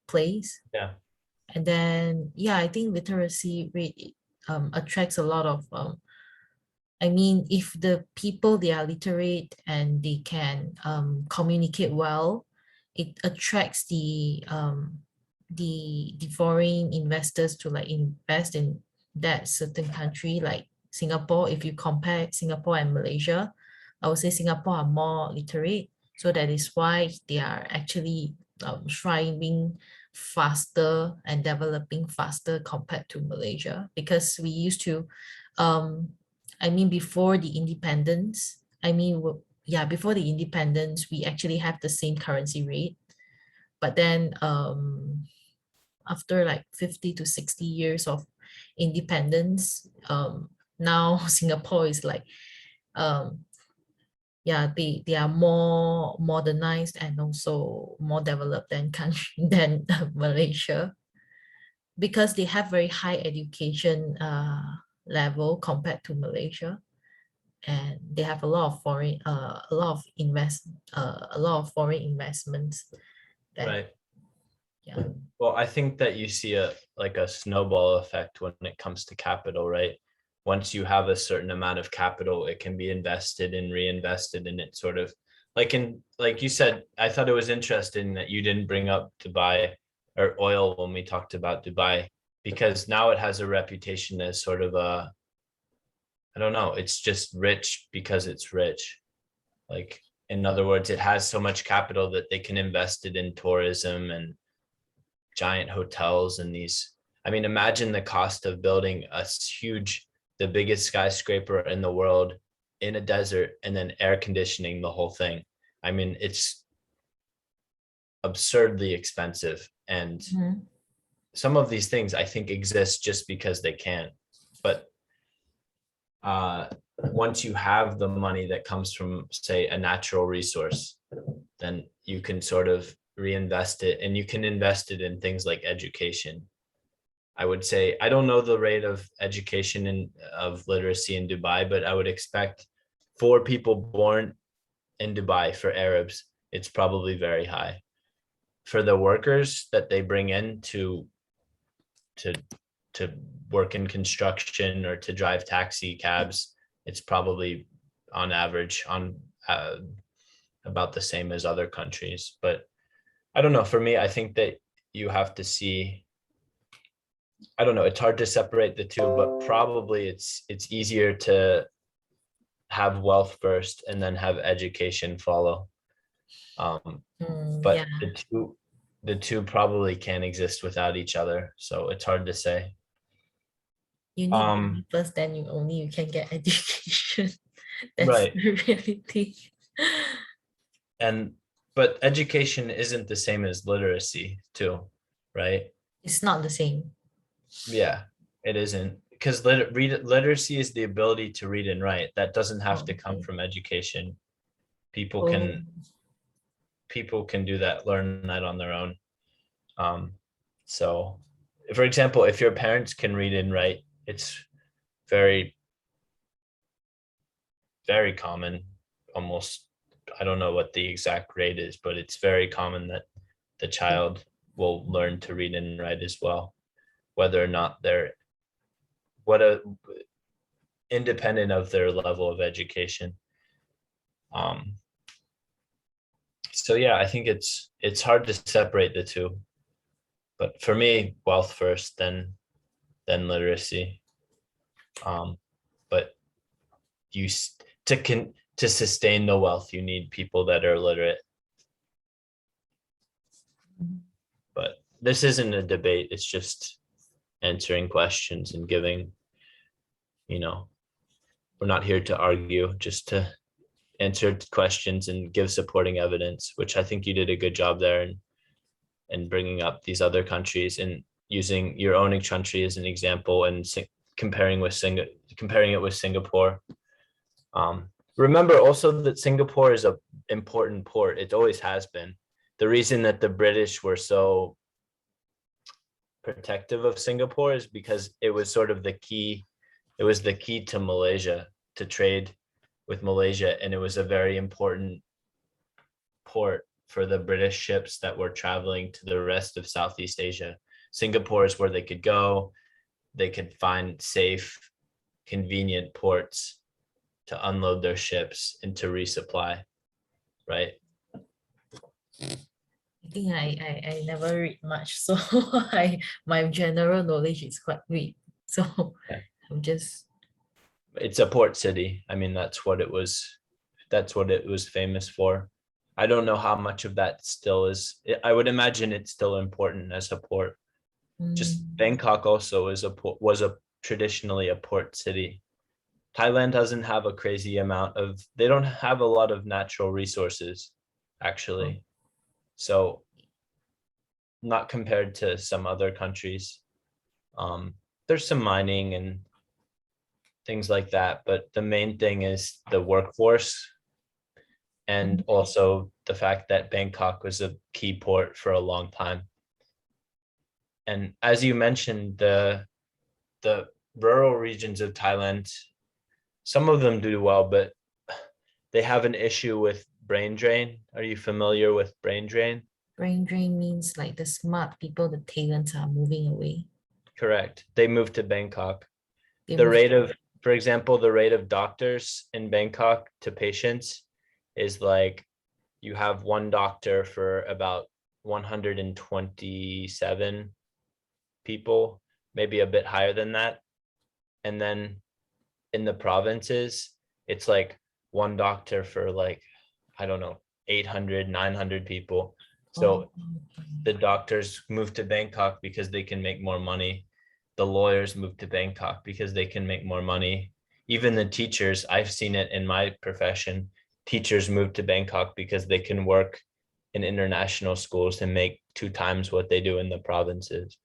place. yeah, And then yeah, I think literacy rate attracts a lot of I mean, if the people they are literate and they can communicate well, it attracts the foreign investors to like invest in that certain country, like Singapore. If you compare Singapore and Malaysia, I would say Singapore are more literate, so that is why they are actually thriving faster and developing faster compared to Malaysia, because we used to um I mean, before the independence, yeah, before the independence, we actually have the same currency rate. But then after like 50 to 60 years of independence, now Singapore is like, um, yeah, they are more modernized and also more developed than country than Malaysia, because they have very high education level compared to Malaysia. And they have a lot of a lot of foreign investments that, right. yeah. Well, I think that you see a like a snowball effect when it comes to capital, right? Once you have a certain amount of capital, it can be invested and reinvested, and it sort of like you said, I thought it was interesting that you didn't bring up Dubai or oil when we talked about Dubai, because now it has a reputation as sort of a, I don't know, it's just rich because it's rich. Like, in other words, it has so much capital that they can invest it in tourism and giant hotels and these, I mean, imagine the cost of building a huge, the biggest skyscraper in the world in a desert, and then air conditioning the whole thing. I mean, it's absurdly expensive. And Mhm. some of these things I think exist just because they can. But once you have the money that comes from, say, a natural resource, then you can sort of reinvest it, and you can invest it in things like education. I would say, I don't know the rate of education and of literacy in Dubai, but I would expect for people born in Dubai, for Arabs, it's probably very high. For the workers that they bring in to to work in construction or to drive taxi cabs, it's probably on average on about the same as other countries. But I don't know. For me, I think that you have to see, I don't know, it's hard to separate the two, but probably it's easier to have wealth first and then have education follow. But Yeah, the two probably can't exist without each other. So it's hard to say. you need money Um, first, then you can get education. That's right. the reality. And but education isn't the same as literacy too, right? It's not the same. Yeah, it isn't. Because literacy is the ability to read and write. That doesn't have Oh, to come okay. from education. People Oh, can people can do that, learn that on their own. Um, so for example, if your parents can read and write, it's very, very common, almost, I don't know what the exact rate is, but it's very common that the child will learn to read and write as well, whether or not they're what a independent of their level of education. Um, so yeah, I think it's hard to separate the two. But for me, wealth first, then literacy. But you to sustain the wealth, you need people that are literate. But this isn't a debate. It's just answering questions and giving, you know, we're not here to argue, just to answer questions and give supporting evidence, which I think you did a good job there, and bringing up these other countries and using your own country as an example and comparing comparing it with Singapore. Remember also that Singapore is a important port. It always has been. The reason that the British were so protective of Singapore is because it was sort of the key. It was the key to Malaysia, to trade with Malaysia, and it was a very important port for the British ships that were traveling to the rest of Southeast Asia. Singapore is where they could go. They could find safe, convenient ports to unload their ships and to resupply, right? I think I never read much, so my general knowledge is quite weak. So Yeah. I'm just It's a port city. I mean, that's what it was. That's what it was famous for. I don't know how much of that still is. I would imagine it's still important as a port. Just mm, Bangkok also was a traditionally a port city. Thailand doesn't have a crazy amount of, they don't have a lot of natural resources, oh, actually. So not compared to some other countries. There's some mining and things like that, but the main thing is the workforce, and mm, also the fact that Bangkok was a key port for a long time. And as you mentioned, the rural regions of Thailand, some of them do well, but they have an issue with brain drain. Are you familiar with brain drain? brain drain means like the smart people, the talents are moving away. Correct. They moved to Bangkok. They The move. rate of, for example, the rate of doctors in Bangkok to patients is like you have one doctor for about 127 people, maybe a bit higher than that. And then in the provinces, it's like one doctor for like, I don't know, 800, 900 people. Oh, So the doctors move to Bangkok because they can make more money. The lawyers move to Bangkok because they can make more money. Even the teachers, I've seen it in my profession. Teachers move to Bangkok because they can work in international schools and make 2 times what they do in the provinces.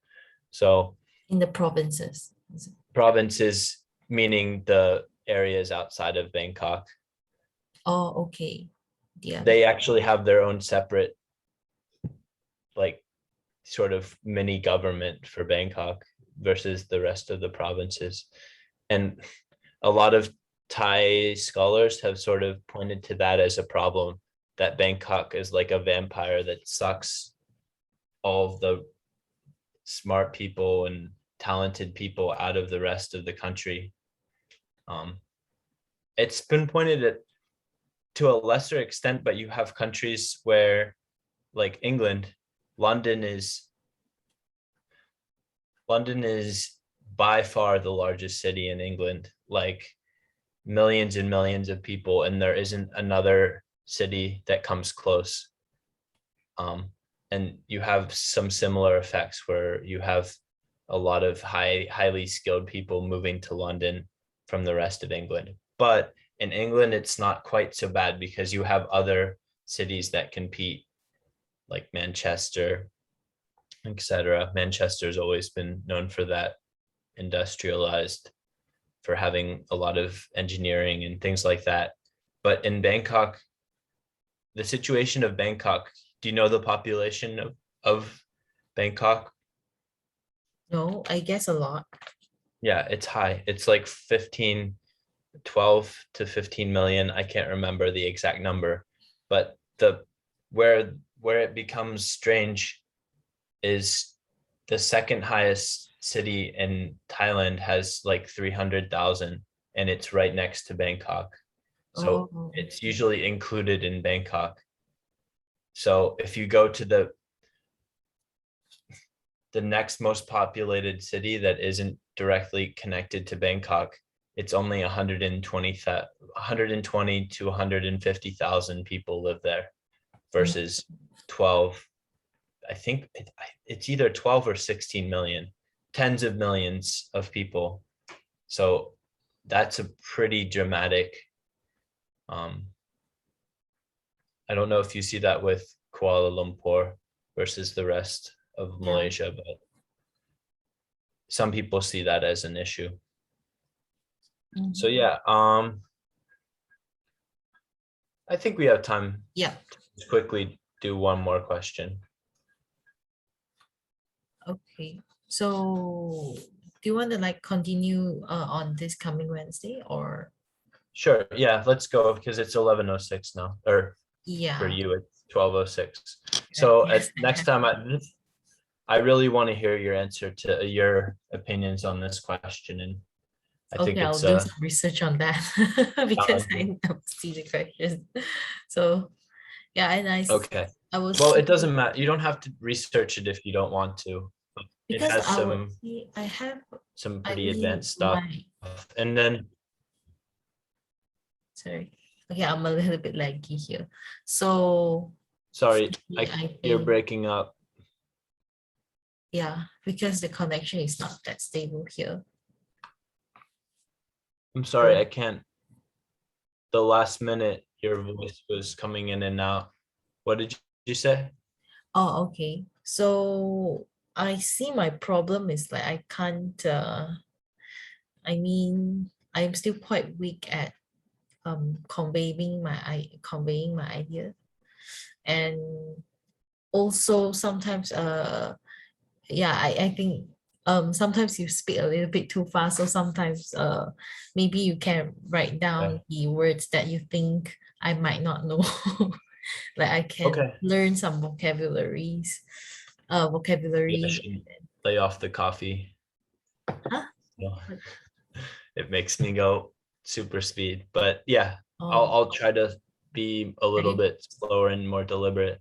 So in the provinces. provinces meaning the areas outside of Bangkok, Oh, okay. Yeah. they actually have their own separate, like, sort of mini government for Bangkok versus the rest of the provinces. And a lot of Thai scholars have sort of pointed to that as a problem, that Bangkok is like a vampire that sucks all of the smart people and talented people out of the rest of the country. Um, it's been pointed at to a lesser extent, but you have countries where, like England, London is London is by far the largest city in England, like millions and millions of people, and there isn't another city that comes close. And you have some similar effects where you have a lot of highly skilled people moving to London from the rest of England. But in England, it's not quite so bad because you have other cities that compete, like Manchester, etc. Manchester's always been known for that, industrialized, for having a lot of engineering and things like that. But in Bangkok, the situation of Bangkok, do you know the population of Bangkok? No, I guess a lot. Yeah, it's high. It's like 12 to 15 million. I can't remember the exact number, but where it becomes strange is the second highest city in Thailand has like 300,000, and it's right next to Bangkok. So Oh, it's usually included in Bangkok. So if you go to the next most populated city that isn't directly connected to Bangkok, it's only 120 to 150,000 people live there versus 12. I think it's either 12 or 16 million, tens of millions of people. So that's a pretty dramatic. I don't know if you see that with Kuala Lumpur versus the rest of yeah. Malaysia, but some people see that as an issue. So Mhm. yeah, I think we have time Yeah. to quickly do one more question. Okay. So do you want to like continue on this coming Wednesday or? Sure, yeah, let's go because it's 11:06 now, or for Yeah. you it's 12:06. Right. So Yes. next time I really want to hear your answer to your opinions on this question, and I think Okay, I'll it's do some research on that because I don't see the question. So yeah, and okay. I will Well, see it doesn't matter. You don't have to research it if you don't want to. But it because has I would see some I pretty mean advanced stuff. my And then sorry. Okay, I'm a little bit laggy here. So sorry, I you're think breaking up. yeah, because the connection is not that stable here. I'm sorry, So I can't. The last minute your voice was coming in and out. What did you say? oh, okay. So I see my problem is like I can't I mean I'm still quite weak at conveying my idea. And also sometimes yeah, I think sometimes you speak a little bit too fast. So sometimes maybe you can write down Okay. the words that you think I might not know. Like I can Okay. learn some vocabularies, Yeah, I vocabulary. should lay off the coffee. Huh? No, it makes me go super speed. But yeah, Oh, I'll try to be a little okay. bit slower and more deliberate.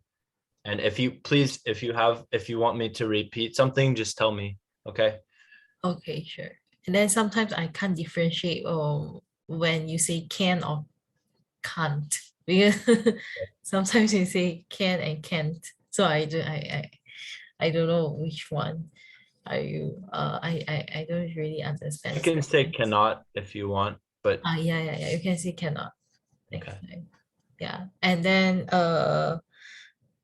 And if you please, if you want me to repeat something, just tell me. Okay. Okay, sure. And then sometimes I can't differentiate when you say can or can't because sometimes you say can and can't. So I don't know which one are you. I don't really I understand can say sometimes. cannot if you want, but Yeah. You can say cannot next okay. time. Yeah, and then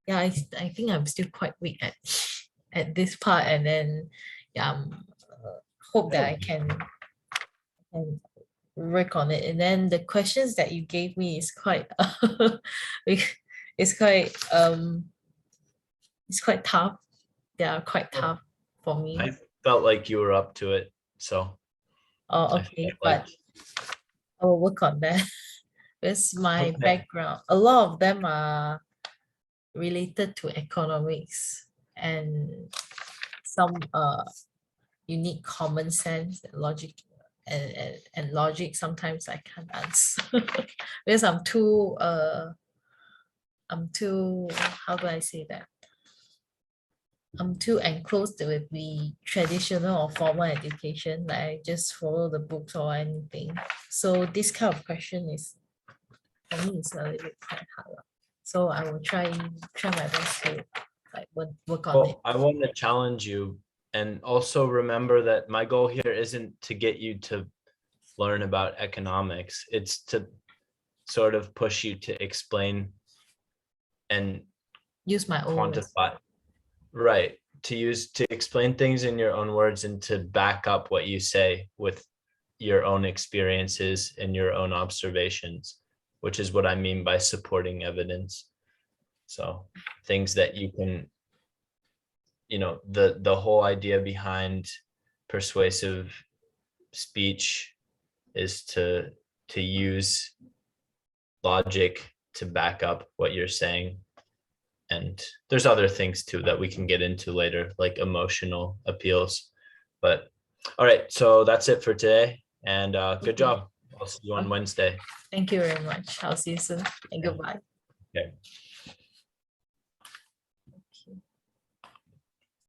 yeah, I think I'm still quite weak at at this part, and then yeah, hope that I can work on it. And then the questions that you gave me is quite it's quite it's quite tough. They are quite Oh, tough for me. I felt like you were up to it, so Oh, I okay, felt like but I will work on that. Because my okay. background, a lot of them are related to economics and some you need common sense and logic and logic sometimes I can't answer because I'm too how do I say that I'm too enclosed with the traditional or formal education like I just follow the books or anything, so this kind of question is for me it's a little bit quite hard lah. So I will try my best to like work on it. Well, I want to challenge you, and also remember that my goal here isn't to get you to learn about economics. It's to sort of push you to explain and Use my own words. quantify. Right. To explain things in your own words and to back up what you say with your own experiences and your own observations, which is what I mean by supporting evidence. So things that you can, the whole idea behind persuasive speech is to use logic to back up what you're saying. And there's other things too that we can get into later, like emotional appeals. But all right, so that's it for today. And good job. I'll see you on Wednesday. Thank you very much. I'll see you soon and Yeah. goodbye. Okay.